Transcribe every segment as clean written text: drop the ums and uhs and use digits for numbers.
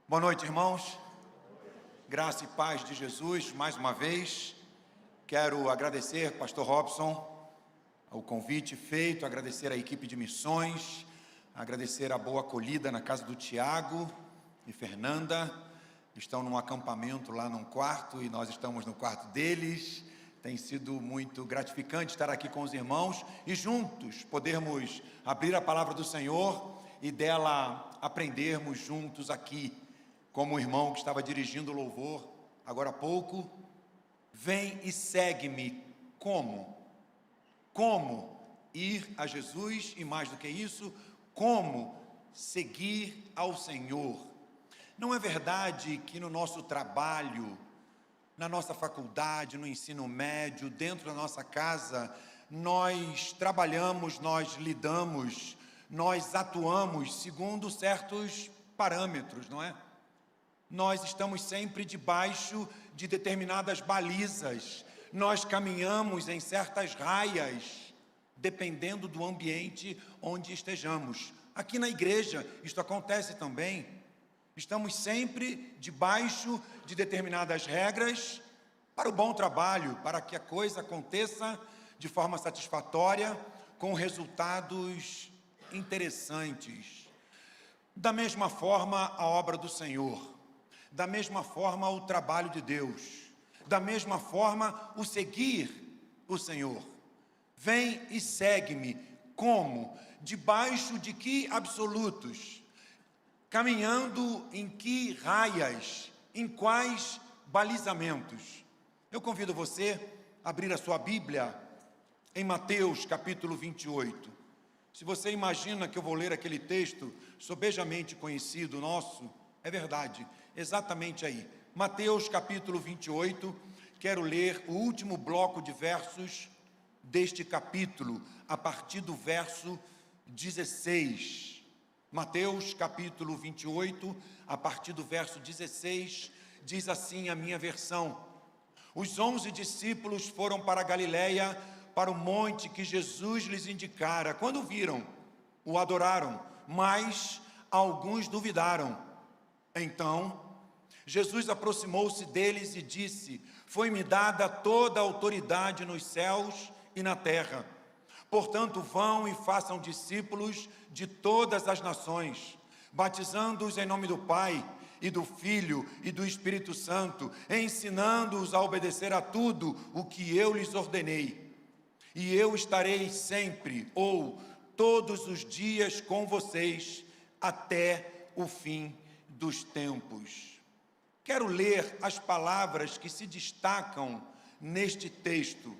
Boa noite, irmãos. Graça e paz de Jesus, mais uma vez. Quero agradecer, pastor Robson, o convite feito, agradecer a equipe de missões, agradecer a boa acolhida na casa do Tiago e Fernanda. Estão num acampamento lá num quarto e nós estamos no quarto deles. Tem sido muito gratificante estar aqui com os irmãos e juntos podermos abrir a palavra do Senhor e dela aprendermos juntos aqui. Como o irmão que estava dirigindo o louvor agora há pouco, vem e segue-me. Como? Como ir a Jesus e, mais do que isso, como seguir ao Senhor. Não é verdade que no nosso trabalho, na nossa faculdade, no ensino médio, dentro da nossa casa, nós trabalhamos, nós lidamos, nós atuamos segundo certos parâmetros, não é? Nós estamos sempre debaixo de determinadas balizas, nós caminhamos em certas raias, dependendo do ambiente onde estejamos. Aqui na igreja, isto acontece também. Estamos sempre debaixo de determinadas regras para o bom trabalho, para que a coisa aconteça de forma satisfatória, com resultados interessantes. Da mesma forma, a obra do Senhor. Da mesma forma, o trabalho de Deus. Da mesma forma, o seguir o Senhor. Vem e segue-me. Como? Debaixo de que absolutos? Caminhando em que raias? Em quais balizamentos? Eu convido você a abrir a sua Bíblia em Mateus capítulo 28. Se você imagina que eu vou ler aquele texto sobejamente conhecido nosso, é verdade, exatamente aí. Mateus capítulo 28, quero ler o último bloco de versos deste capítulo, a partir do verso 16. Mateus capítulo 28, a partir do verso 16, diz assim a minha versão: Os 11 discípulos foram para a Galileia, para o monte que Jesus lhes indicara. Quando viram, o adoraram, mas alguns duvidaram. Então, Jesus aproximou-se deles e disse: Foi-me dada toda a autoridade nos céus e na terra. Portanto, vão e façam discípulos de todas as nações, batizando-os em nome do Pai, e do Filho, e do Espírito Santo, ensinando-os a obedecer a tudo o que eu lhes ordenei. E eu estarei sempre, ou todos os dias com vocês, até o fim dos tempos. Quero ler as palavras que se destacam neste texto.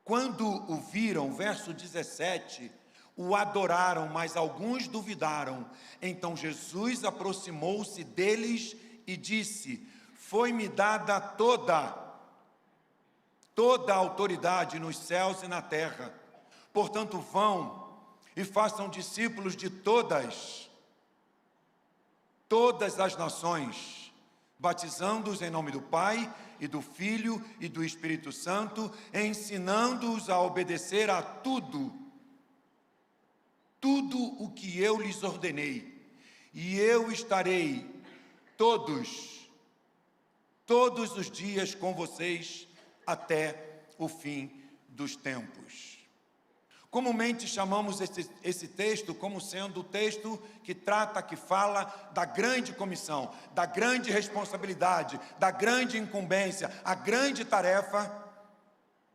Quando o viram, verso 17, o adoraram, mas alguns duvidaram. Então Jesus aproximou-se deles e disse: Foi-me dada toda a autoridade nos céus e na terra. Portanto, vão e façam discípulos de todas as nações, batizando-os em nome do Pai, e do Filho, e do Espírito Santo, ensinando-os a obedecer a tudo o que eu lhes ordenei. E eu estarei todos os dias com vocês, até o fim dos tempos. Comumente chamamos esse texto como sendo o texto que trata, que fala da grande comissão, da grande responsabilidade, da grande incumbência, a grande tarefa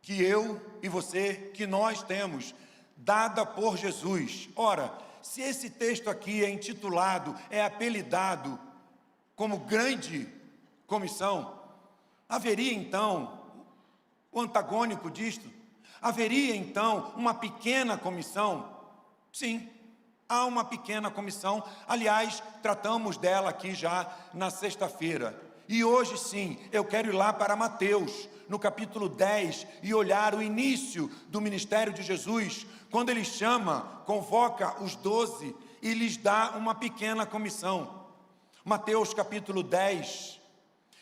que eu e você, que nós temos, dada por Jesus. Ora, se esse texto aqui é intitulado, é apelidado como grande comissão, haveria então o antagônico disto? Haveria então uma pequena comissão? Sim, há uma pequena comissão. Aliás, tratamos dela aqui já na sexta-feira. E hoje sim, eu quero ir lá para Mateus, no capítulo 10, e olhar o início do ministério de Jesus, quando ele convoca os 12 e lhes dá uma pequena comissão. Mateus capítulo 10,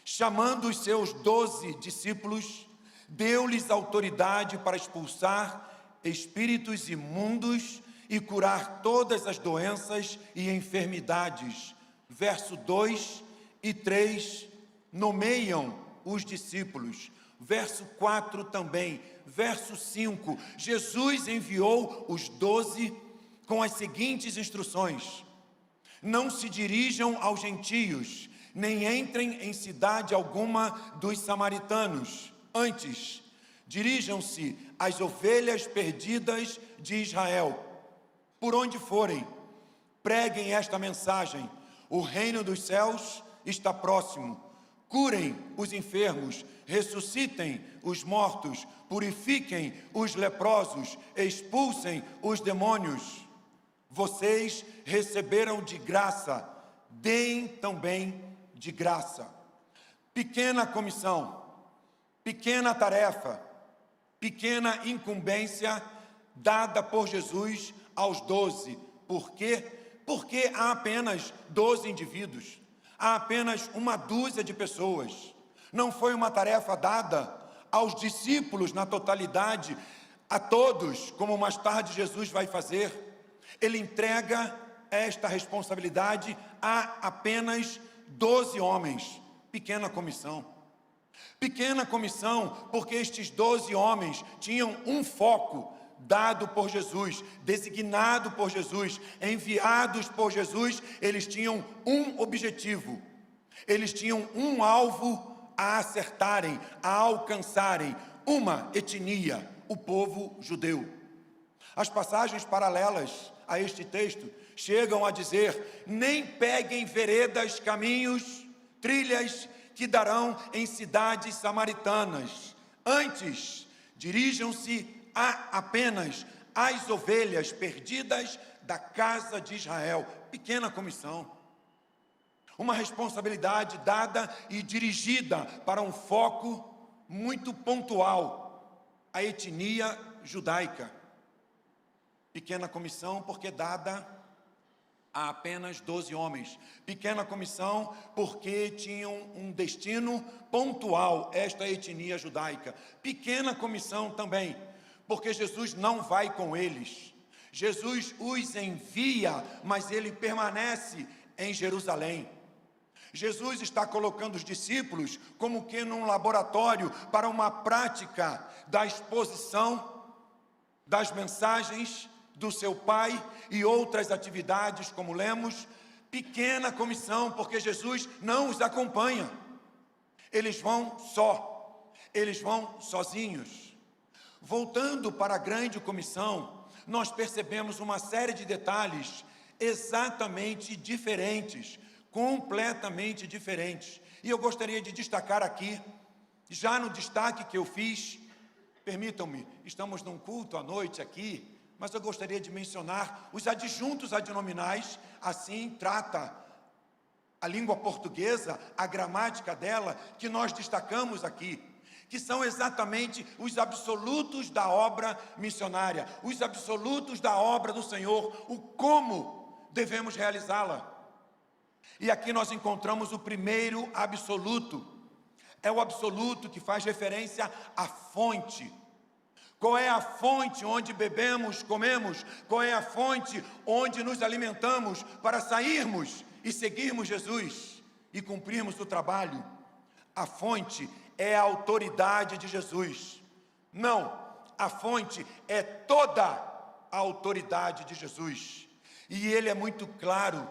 chamando os seus 12 discípulos, deu-lhes autoridade para expulsar espíritos imundos e curar todas as doenças e enfermidades. verso 2 e 3 nomeiam os discípulos. Verso 4 também. Verso 5, Jesus enviou os 12 com as seguintes instruções: não se dirijam aos gentios, nem entrem em cidade alguma dos samaritanos. Antes, dirijam-se às ovelhas perdidas de Israel. Por onde forem, preguem esta mensagem: o reino dos céus está próximo. Curem os enfermos, ressuscitem os mortos, purifiquem os leprosos, expulsem os demônios. Vocês receberam de graça, deem também de graça. Pequena comissão, pequena tarefa, pequena incumbência dada por Jesus aos 12. Por quê? Porque há apenas 12 indivíduos, há apenas uma dúzia de pessoas. Não foi uma tarefa dada aos discípulos na totalidade, a todos, como mais tarde Jesus vai fazer. Ele entrega esta responsabilidade a apenas 12 homens. Pequena comissão. Pequena comissão porque estes 12 homens tinham um foco dado por Jesus, designado por Jesus, enviados por Jesus. Eles tinham um objetivo, eles tinham um alvo a acertarem, a alcançarem: uma etnia, o povo judeu. As passagens paralelas a este texto chegam a dizer: nem peguem veredas, caminhos, trilhas que darão em cidades samaritanas. Antes, dirijam-se apenas às ovelhas perdidas da casa de Israel. Pequena comissão. Uma responsabilidade dada e dirigida para um foco muito pontual: a etnia judaica. Pequena comissão porque dada a apenas 12 homens. Pequena comissão porque tinham um destino pontual, esta etnia judaica. Pequena comissão também porque Jesus não vai com eles. Jesus os envia, mas ele permanece em Jerusalém. Jesus está colocando os discípulos como que num laboratório para uma prática da exposição das mensagens do seu Pai e outras atividades, como lemos. Pequena comissão porque Jesus não os acompanha. Eles vão eles vão sozinhos. Voltando para a grande comissão, nós percebemos uma série de detalhes exatamente diferentes, completamente diferentes. E eu gostaria de destacar aqui, já no destaque que eu fiz, permitam-me, estamos num culto à noite aqui, mas eu gostaria de mencionar os adjuntos adnominais. Assim trata a língua portuguesa, a gramática dela, que nós destacamos aqui, que são exatamente os absolutos da obra missionária, os absolutos da obra do Senhor, o como devemos realizá-la. E aqui nós encontramos o primeiro absoluto. É o absoluto que faz referência à fonte. Qual é a fonte onde bebemos, comemos? Qual é a fonte onde nos alimentamos para sairmos e seguirmos Jesus e cumprirmos o trabalho? A fonte é a autoridade de Jesus. Não, a fonte é toda a autoridade de Jesus. E ele é muito claro,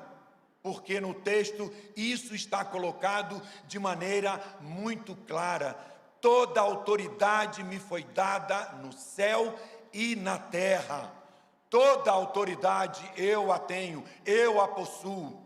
porque no texto isso está colocado de maneira muito clara. Toda autoridade me foi dada no céu e na terra. Toda autoridade eu a tenho, eu a possuo.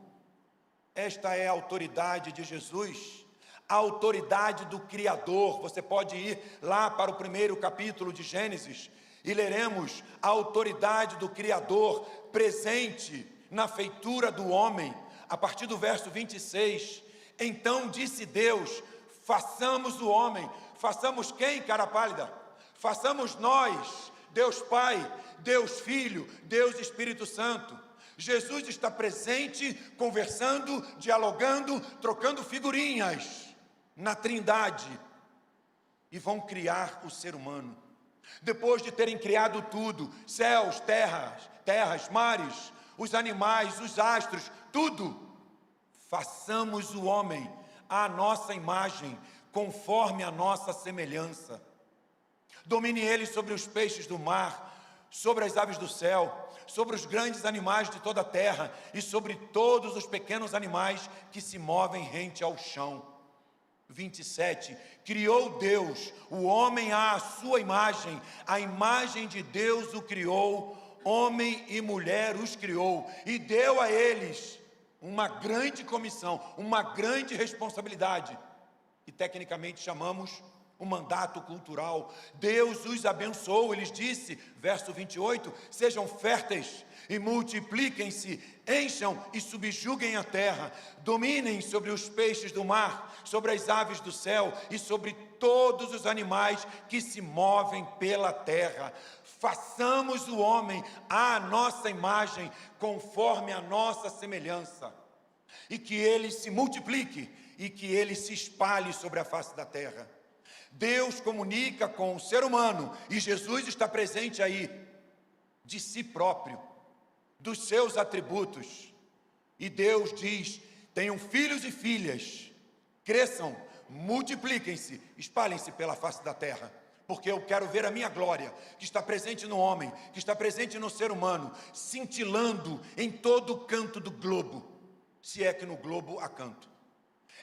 Esta é a autoridade de Jesus, a autoridade do Criador. Você pode ir lá para o primeiro capítulo de Gênesis e leremos a autoridade do Criador presente na feitura do homem. A partir do verso 26, então disse Deus: façamos o homem. Façamos quem, cara pálida? Façamos nós, Deus Pai, Deus Filho, Deus Espírito Santo. Jesus está presente, conversando, dialogando, trocando figurinhas na Trindade. E vão criar o ser humano. Depois de terem criado tudo, céus, terras, mares, os animais, os astros, tudo, façamos o homem à nossa imagem, conforme a nossa semelhança. Domine ele sobre os peixes do mar, sobre as aves do céu, sobre os grandes animais de toda a terra e sobre todos os pequenos animais que se movem rente ao chão. 27. Criou Deus o homem à sua imagem, a imagem de Deus o criou, homem e mulher os criou, e deu a eles uma grande comissão, uma grande responsabilidade, que tecnicamente chamamos o mandato cultural. Deus os abençoou, ele disse, verso 28, sejam férteis e multipliquem-se, encham e subjuguem a terra, dominem sobre os peixes do mar, sobre as aves do céu e sobre todos os animais que se movem pela terra. Façamos o homem à nossa imagem, conforme a nossa semelhança, e que ele se multiplique e que ele se espalhe sobre a face da terra. Deus comunica com o ser humano, e Jesus está presente aí, de si próprio, dos seus atributos. E Deus diz: tenham filhos e filhas, cresçam, multipliquem-se, espalhem-se pela face da terra, porque eu quero ver a minha glória, que está presente no homem, que está presente no ser humano, cintilando em todo o canto do globo, se é que no globo há canto.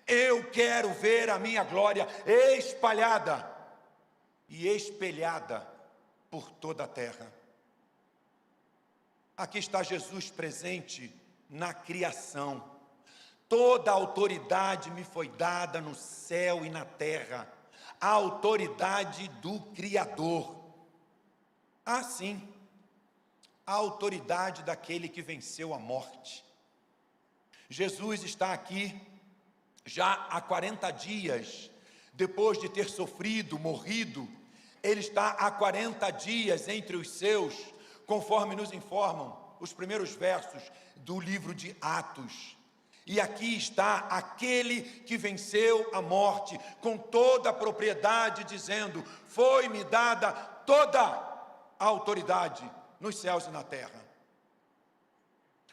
Eu quero ver a minha glória espalhada e espelhada por toda a terra. Aqui está Jesus presente na criação. Toda a autoridade me foi dada no céu e na terra, a autoridade do Criador. Sim, a autoridade daquele que venceu a morte. Jesus está aqui já há 40 dias, depois de ter sofrido, morrido. Ele está há 40 dias entre os seus, conforme nos informam os primeiros versos do livro de Atos. E aqui está aquele que venceu a morte com toda a propriedade, dizendo: foi-me dada toda a autoridade nos céus e na terra.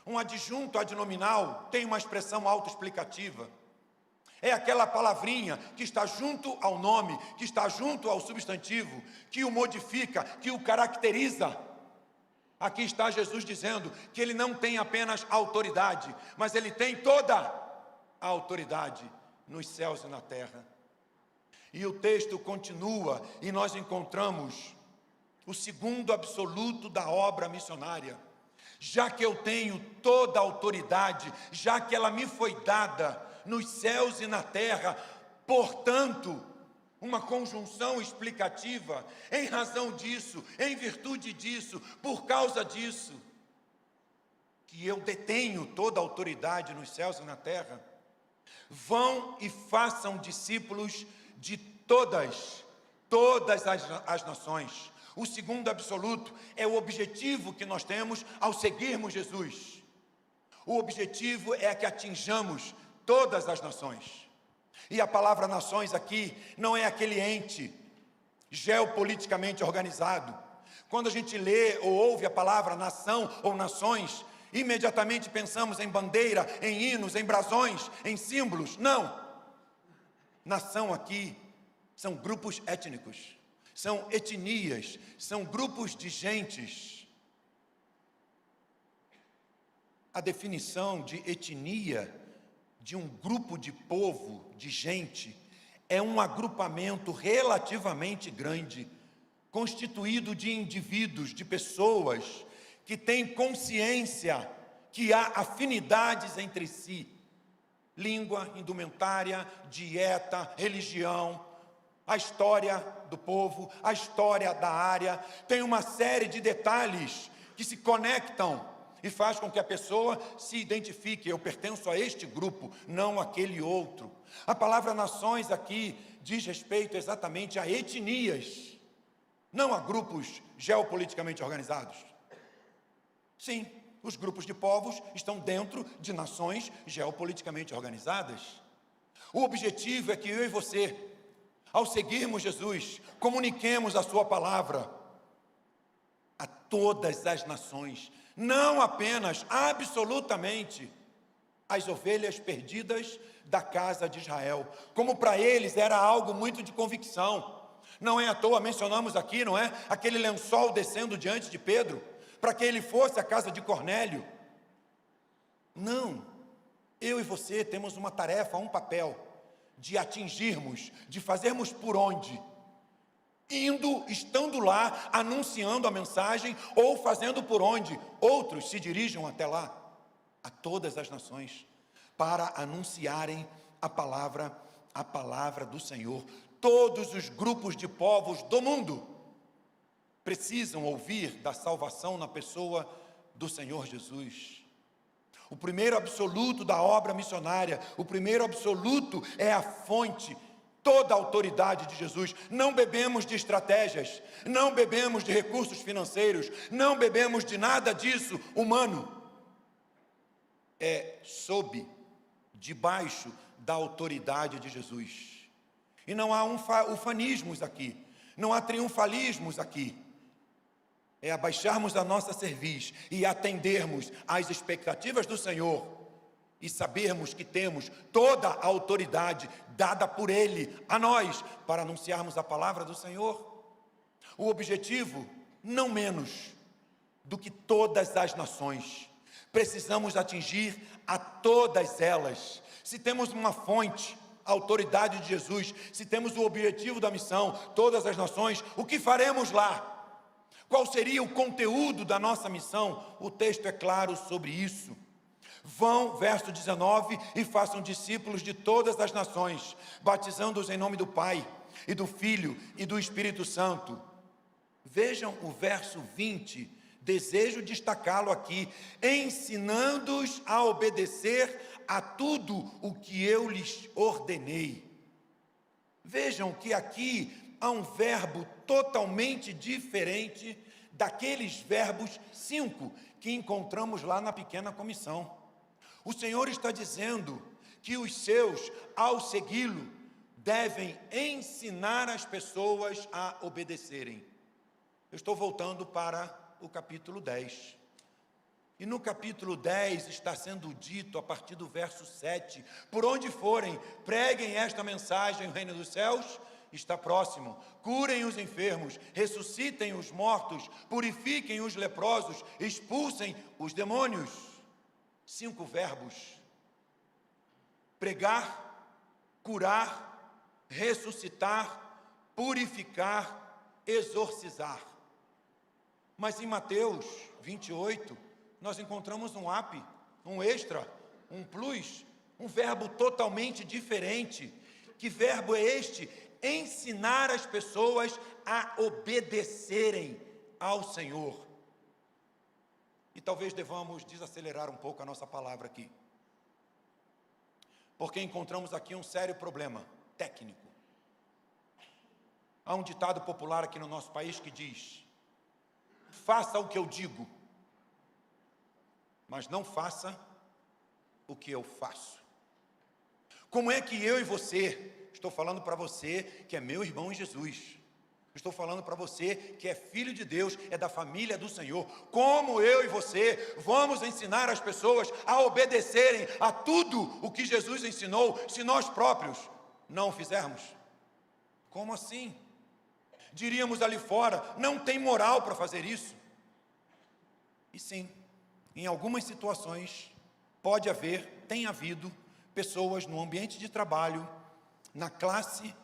Um adjunto adnominal tem uma expressão autoexplicativa. É aquela palavrinha que está junto ao nome, que está junto ao substantivo, que o modifica, que o caracteriza. Aqui está Jesus dizendo que ele não tem apenas autoridade, mas ele tem toda a autoridade nos céus e na terra. E o texto continua e nós encontramos o segundo absoluto da obra missionária. Já que eu tenho toda a autoridade, já que ela me foi dada nos céus e na terra, portanto, uma conjunção explicativa, em razão disso, em virtude disso, por causa disso, que eu detenho toda a autoridade nos céus e na terra, vão e façam discípulos de todas as nações. O segundo absoluto é o objetivo que nós temos ao seguirmos Jesus. O objetivo é que atinjamos todas as nações. E a palavra nações aqui não é aquele ente geopoliticamente organizado. Quando a gente lê ou ouve a palavra nação ou nações, imediatamente pensamos em bandeira, em hinos, em brasões, em símbolos. Não! Nação aqui são grupos étnicos, são etnias, são grupos de gentes. A definição de etnia, de um grupo de povo, de gente, é um agrupamento relativamente grande, constituído de indivíduos, de pessoas que têm consciência que há afinidades entre si. Língua, indumentária, dieta, religião, a história do povo, a história da área, tem uma série de detalhes que se conectam e faz com que a pessoa se identifique: eu pertenço a este grupo, não àquele outro. A palavra nações aqui diz respeito exatamente a etnias, não a grupos geopoliticamente organizados. Sim, os grupos de povos estão dentro de nações geopoliticamente organizadas. O objetivo é que eu e você, ao seguirmos Jesus, comuniquemos a sua palavra a todas as nações, não apenas, absolutamente, as ovelhas perdidas da casa de Israel. Como para eles era algo muito de convicção. Não é à toa, mencionamos aqui, não é? Aquele lençol descendo diante de Pedro, para que ele fosse à casa de Cornélio. Não, eu e você temos uma tarefa, um papel, de atingirmos, de fazermos por onde? Indo, estando lá, anunciando a mensagem, ou fazendo por onde outros se dirijam até lá, a todas as nações, para anunciarem a palavra do Senhor. Todos os grupos de povos do mundo precisam ouvir da salvação na pessoa do Senhor Jesus. O primeiro absoluto da obra missionária, o primeiro absoluto é a fonte, toda a autoridade de Jesus. Não bebemos de estratégias, não bebemos de recursos financeiros, não bebemos de nada disso humano. É debaixo da autoridade de Jesus. E não há ufanismos aqui, não há triunfalismos aqui. É abaixarmos a nossa cerviz e atendermos às expectativas do Senhor e sabermos que temos toda a autoridade dada por Ele a nós para anunciarmos a palavra do Senhor. O objetivo, não menos do que todas as nações. Precisamos atingir a todas elas. Se temos uma fonte, a autoridade de Jesus, se temos o objetivo da missão, todas as nações, o que faremos lá? Qual seria o conteúdo da nossa missão? O texto é claro sobre isso. Vão, verso 19, e façam discípulos de todas as nações, batizando-os em nome do Pai, e do Filho, e do Espírito Santo. Vejam o verso 20, desejo destacá-lo aqui, ensinando-os a obedecer a tudo o que eu lhes ordenei. Vejam que aqui há um verbo totalmente diferente daqueles verbos 5 que encontramos lá na pequena comissão. O Senhor está dizendo que os seus, ao segui-lo, devem ensinar as pessoas a obedecerem. Eu estou voltando para o capítulo 10. E no capítulo 10 está sendo dito, a partir do verso 7, por onde forem, preguem esta mensagem, o reino dos céus está próximo, curem os enfermos, ressuscitem os mortos, purifiquem os leprosos, expulsem os demônios. 5 verbos: pregar, curar, ressuscitar, purificar, exorcizar. Mas em Mateus 28, nós encontramos um ap, um extra, um plus, um verbo totalmente diferente. Que verbo é este? Ensinar as pessoas a obedecerem ao Senhor. E talvez devamos desacelerar um pouco a nossa palavra aqui, porque encontramos aqui um sério problema técnico. Há um ditado popular aqui no nosso país que diz: faça o que eu digo, mas não faça o que eu faço. Como é que eu e você, estou falando para você que é meu irmão em Jesus, estou falando para você que é filho de Deus, é da família do Senhor, como eu e você vamos ensinar as pessoas a obedecerem a tudo o que Jesus ensinou, se nós próprios não o fizermos? Como assim? Diríamos ali fora, não tem moral para fazer isso. E sim, em algumas situações, tem havido pessoas no ambiente de trabalho, na classe,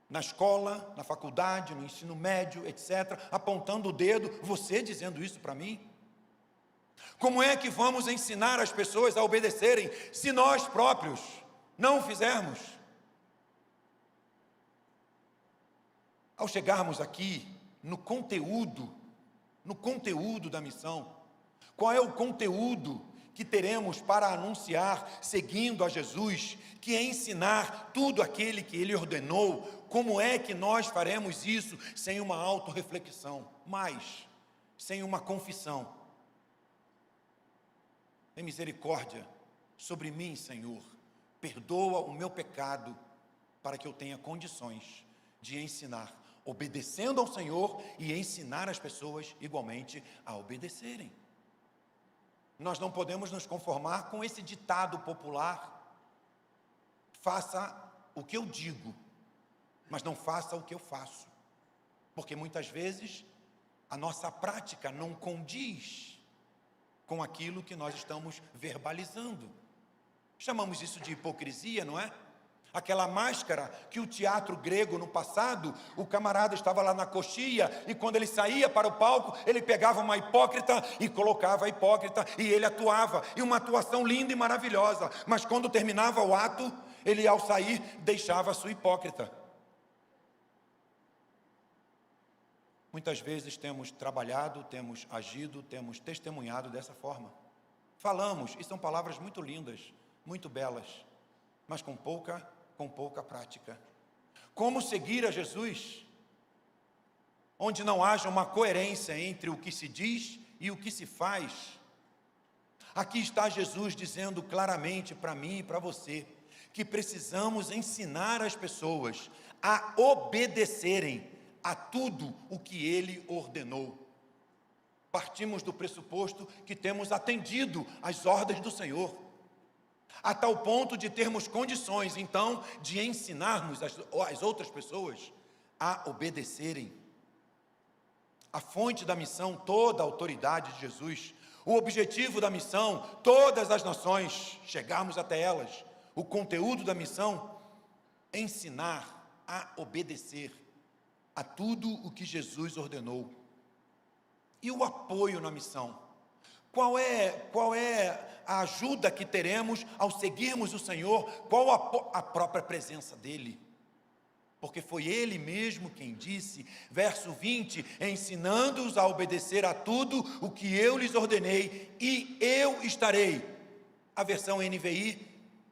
na escola, na faculdade, no ensino médio, etc., apontando o dedo, você dizendo isso para mim? Como é que vamos ensinar as pessoas a obedecerem se nós próprios não o fizermos? Ao chegarmos aqui no conteúdo da missão, qual é o conteúdo que teremos para anunciar, seguindo a Jesus, que é ensinar tudo aquele que Ele ordenou? Como é que nós faremos isso sem uma autorreflexão, mas sem uma confissão? Tem misericórdia sobre mim, Senhor, perdoa o meu pecado, para que eu tenha condições de ensinar, obedecendo ao Senhor, e ensinar as pessoas igualmente a obedecerem. Nós não podemos nos conformar com esse ditado popular: faça o que eu digo, mas não faça o que eu faço. Porque muitas vezes a nossa prática não condiz com aquilo que nós estamos verbalizando. Chamamos isso de hipocrisia, não é? Aquela máscara que o teatro grego no passado, o camarada estava lá na coxia e quando ele saía para o palco, ele pegava uma hipócrita e colocava a hipócrita e ele atuava, e uma atuação linda e maravilhosa, mas quando terminava o ato, ele ao sair deixava a sua hipócrita. Muitas vezes temos trabalhado, temos agido, temos testemunhado dessa forma. Falamos, e são palavras muito lindas, muito belas, mas com pouca prática. Como seguir a Jesus, onde não haja uma coerência entre o que se diz e o que se faz? Aqui está Jesus dizendo claramente para mim e para você, que precisamos ensinar as pessoas a obedecerem a tudo o que Ele ordenou. Partimos do pressuposto que temos atendido às ordens do Senhor, a tal ponto de termos condições, então, de ensinarmos as outras pessoas a obedecerem. A fonte da missão, toda a autoridade de Jesus. O objetivo da missão, todas as nações, chegarmos até elas. O conteúdo da missão, ensinar a obedecer a tudo o que Jesus ordenou. E o apoio na missão? Qual é a ajuda que teremos ao seguirmos o Senhor? Qual a própria presença dEle? Porque foi Ele mesmo quem disse, verso 20, ensinando-os a obedecer a tudo o que eu lhes ordenei, e eu estarei. A versão NVI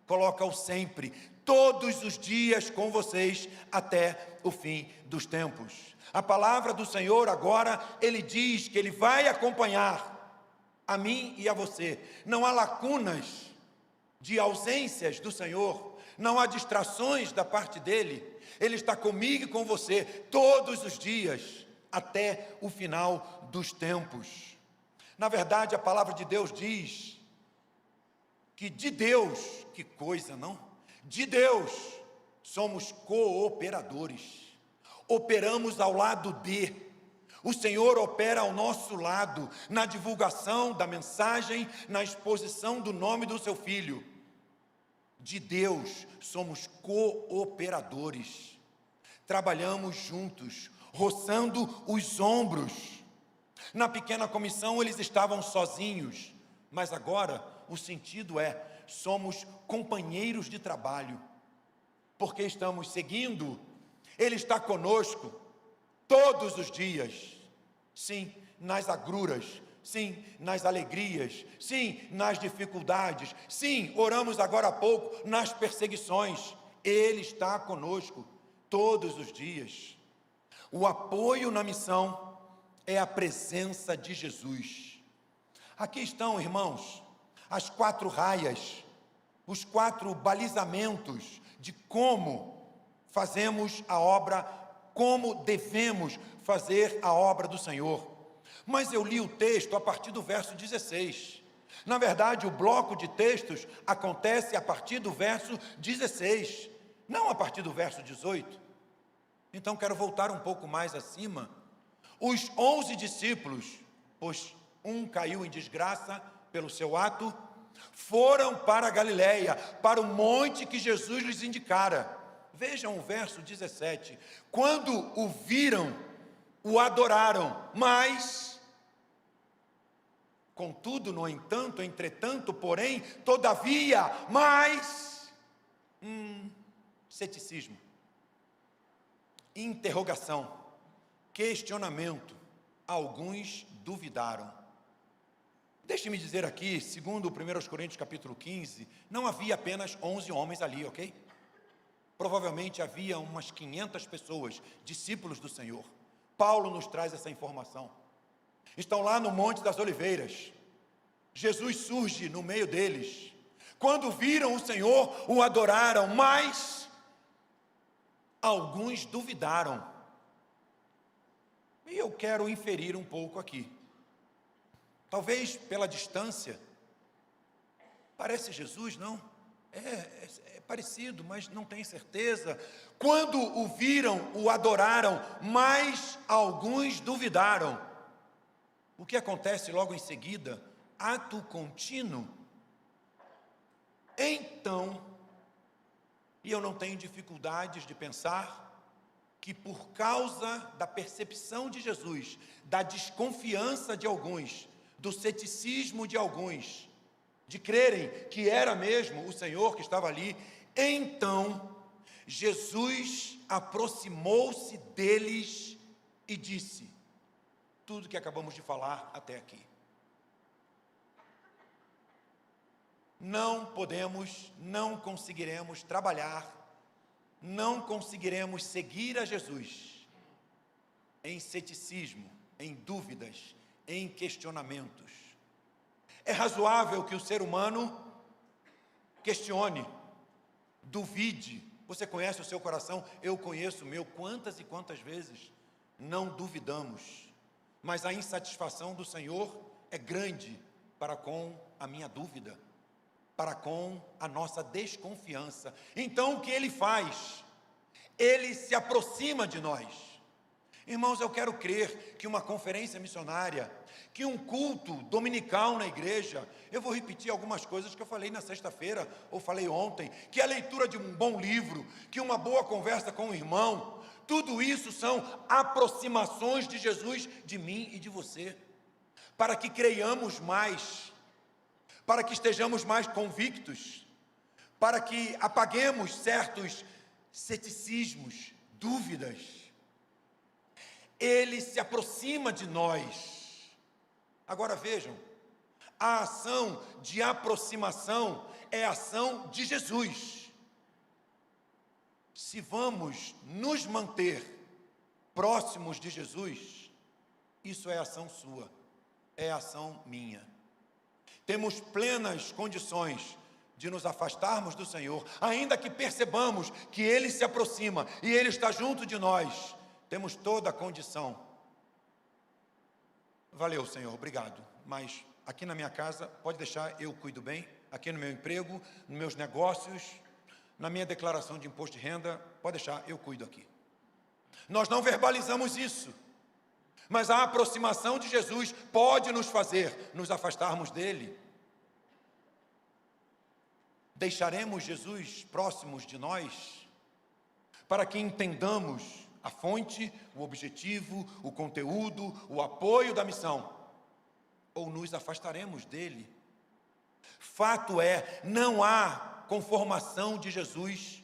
coloca o sempre, todos os dias com vocês, até o fim dos tempos. A palavra do Senhor agora, Ele diz que Ele vai acompanhar a mim e a você. Não há lacunas de ausências do Senhor, não há distrações da parte dEle. Ele está comigo e com você todos os dias, até o final dos tempos. Na verdade, a palavra de Deus diz que de Deus, que coisa, não? De Deus somos cooperadores, operamos ao lado de. O Senhor opera ao nosso lado, na divulgação da mensagem, na exposição do nome do seu Filho. De Deus somos cooperadores, trabalhamos juntos, roçando os ombros. Na pequena comissão eles estavam sozinhos, mas agora o sentido é, somos companheiros de trabalho, porque estamos seguindo, Ele está conosco todos os dias, sim, nas agruras, sim, nas alegrias, sim, nas dificuldades, sim, oramos agora há pouco, nas perseguições, Ele está conosco todos os dias. O apoio na missão é a presença de Jesus. Aqui estão, irmãos, as 4 raias, os 4 balizamentos de como fazemos a obra, como devemos fazer a obra do Senhor. Mas eu li o texto a partir do verso 16. Na verdade, o bloco de textos acontece a partir do verso 16, não a partir do verso 18. Então, quero voltar um pouco mais acima. Os 11 discípulos, pois um caiu em desgraça pelo seu ato, foram para a Galileia, para o monte que Jesus lhes indicara. Vejam o verso 17. Quando o viram, o adoraram, mas, contudo, no entanto, entretanto, porém, todavia, mas, ceticismo, interrogação, questionamento, alguns duvidaram. Deixe-me dizer aqui, segundo 1 Coríntios capítulo 15, não havia apenas 11 homens ali, ok? Provavelmente havia umas 500 pessoas, discípulos do Senhor. Paulo nos traz essa informação. Estão lá no Monte das Oliveiras. Jesus surge no meio deles. Quando viram o Senhor, o adoraram, mas alguns duvidaram. E eu quero inferir um pouco aqui. Talvez pela distância Parece Jesus, não? É parecido, mas não tem certeza. Quando o viram, o adoraram, mas alguns duvidaram. O que acontece logo em seguida? Ato contínuo. Então, e eu não tenho dificuldades de pensar que por causa da percepção de Jesus, da desconfiança de alguns, do ceticismo de alguns, de crerem que era mesmo o Senhor que estava ali, então Jesus aproximou-se deles e disse tudo que acabamos de falar até aqui. Não podemos, não conseguiremos trabalhar, não conseguiremos seguir a Jesus em ceticismo, em dúvidas, em questionamentos. É razoável que o ser humano questione, duvide. Você conhece o seu coração? Eu conheço o meu. Quantas e quantas vezes não duvidamos? Mas a insatisfação do Senhor é grande para com a minha dúvida, para com a nossa desconfiança. Então o que Ele faz? Ele se aproxima de nós. Irmãos, eu quero crer que uma conferência missionária, que um culto dominical na igreja, eu vou repetir algumas coisas que eu falei na sexta-feira, ou falei ontem, que a leitura de um bom livro, que uma boa conversa com o irmão, tudo isso são aproximações de Jesus, de mim e de você, para que creiamos mais, para que estejamos mais convictos, para que apaguemos certos ceticismos, dúvidas. Ele se aproxima de nós. Agora vejam, a ação de aproximação é a ação de Jesus. Se vamos nos manter próximos de Jesus, isso é ação sua, é ação minha. Temos plenas condições de nos afastarmos do Senhor, ainda que percebamos que Ele se aproxima e Ele está junto de nós. Temos toda a condição. Valeu, Senhor, obrigado. Mas aqui na minha casa, pode deixar, eu cuido bem. Aqui no meu emprego, nos meus negócios, na minha declaração de imposto de renda, pode deixar, eu cuido aqui. Nós não verbalizamos isso, mas a aproximação de Jesus pode nos fazer nos afastarmos dele. Deixaremos Jesus próximos de nós, para que entendamos a fonte, o objetivo, o conteúdo, o apoio da missão, ou nos afastaremos dele. Fato é, não há conformação de Jesus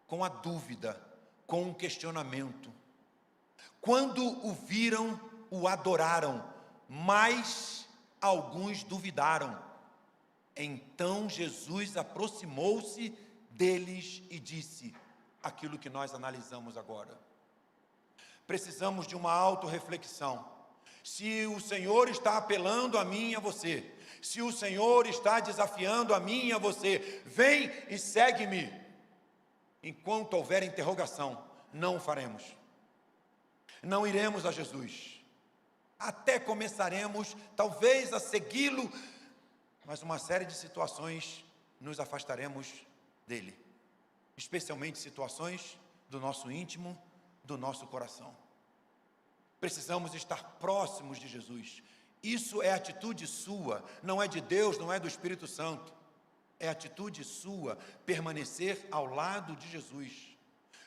com a dúvida, com o questionamento. Quando o viram, o adoraram, mas alguns duvidaram. Então Jesus aproximou-se deles e disse aquilo que nós analisamos agora. Precisamos de uma autorreflexão. Se o Senhor está apelando a mim e a você, se o Senhor está desafiando a mim e a você, vem e segue-me. Enquanto houver interrogação, não o faremos. Não iremos a Jesus. Até começaremos, talvez, a segui-lo, mas uma série de situações nos afastaremos dele. Especialmente situações do nosso íntimo, do nosso coração. Precisamos estar próximos de Jesus. Isso é atitude sua, não é de Deus, não é do Espírito Santo. É atitude sua, permanecer ao lado de Jesus.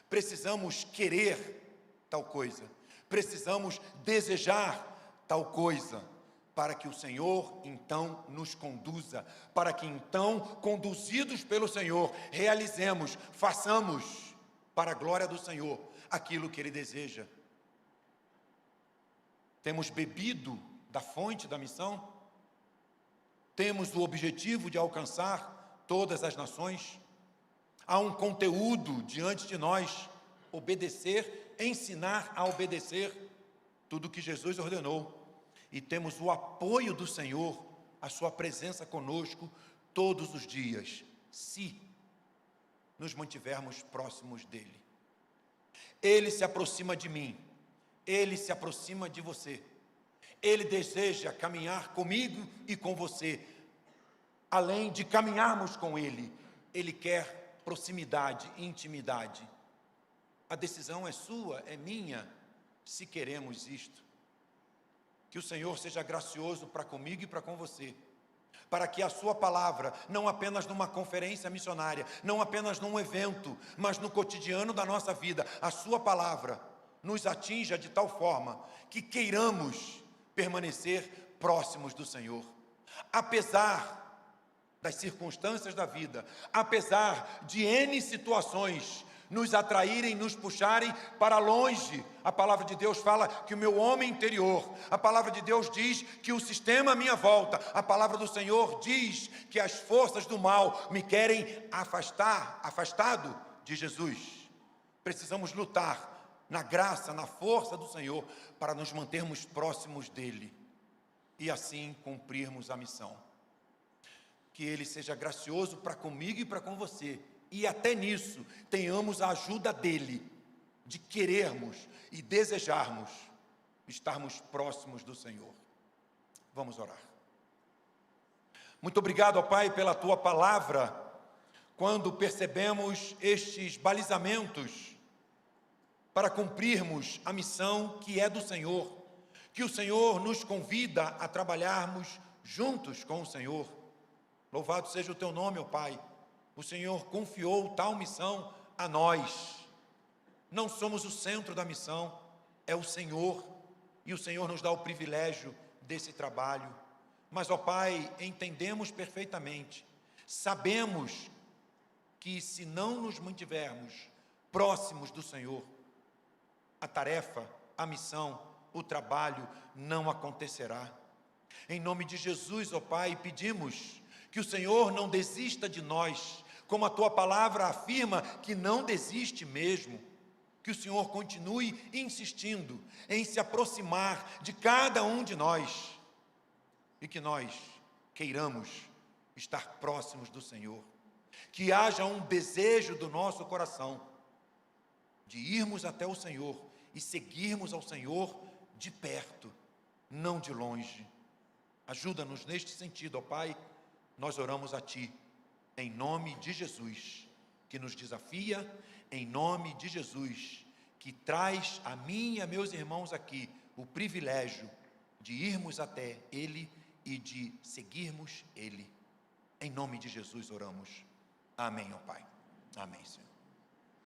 Precisamos querer tal coisa, precisamos desejar tal coisa, para que o Senhor então nos conduza, para que então, conduzidos pelo Senhor, realizemos, façamos para a glória do Senhor aquilo que Ele deseja. Temos bebido da fonte da missão? Temos o objetivo de alcançar todas as nações? Há um conteúdo diante de nós, obedecer, ensinar a obedecer tudo o que Jesus ordenou. E temos o apoio do Senhor, a sua presença conosco todos os dias, se nos mantivermos próximos dele. Ele se aproxima de mim, ele se aproxima de você. Ele deseja caminhar comigo e com você. além de caminharmos com Ele, Ele quer proximidade, intimidade. A decisão é sua, é minha, se queremos isto. Que o Senhor seja gracioso para comigo e para com você, para que a sua palavra, não apenas numa conferência missionária, não apenas num evento, mas no cotidiano da nossa vida, a sua palavra nos atinja de tal forma que queiramos permanecer próximos do Senhor. Apesar das circunstâncias da vida, apesar de N situações nos atraírem, nos puxarem para longe. A palavra de Deus fala que o meu homem interior, a palavra de Deus diz que o sistema à minha volta, a palavra do Senhor diz que as forças do mal me querem afastado de Jesus. Precisamos lutar na graça, na força do Senhor, para nos mantermos próximos dEle e assim cumprirmos a missão. Que Ele seja gracioso para comigo e para com você, e até nisso tenhamos a ajuda dEle, de querermos e desejarmos estarmos próximos do Senhor. Vamos orar. Muito obrigado, ó Pai, pela Tua palavra. Quando percebemos estes balizamentos para cumprirmos a missão que é do Senhor, que o Senhor nos convida a trabalharmos juntos com o Senhor. Louvado seja o Teu nome, ó Pai. O Senhor confiou tal missão a nós. Não somos o centro da missão, é o Senhor. E o Senhor nos dá o privilégio desse trabalho. Mas, ó Pai, entendemos perfeitamente. Sabemos que se não nos mantivermos próximos do Senhor, a tarefa, a missão, o trabalho não acontecerá. Em nome de Jesus, ó Pai, pedimos que o Senhor não desista de nós, como a Tua palavra afirma que não desiste mesmo. Que o Senhor continue insistindo em se aproximar de cada um de nós e que nós queiramos estar próximos do Senhor. Que haja um desejo do nosso coração de irmos até o Senhor e seguirmos ao Senhor de perto, não de longe. Ajuda-nos neste sentido, ó Pai. Nós oramos a Ti, em nome de Jesus, que nos desafia, em nome de Jesus, que traz a mim e a meus irmãos aqui o privilégio de irmos até Ele e de seguirmos Ele. Em nome de Jesus oramos. Amém, ó Pai. Amém, Senhor.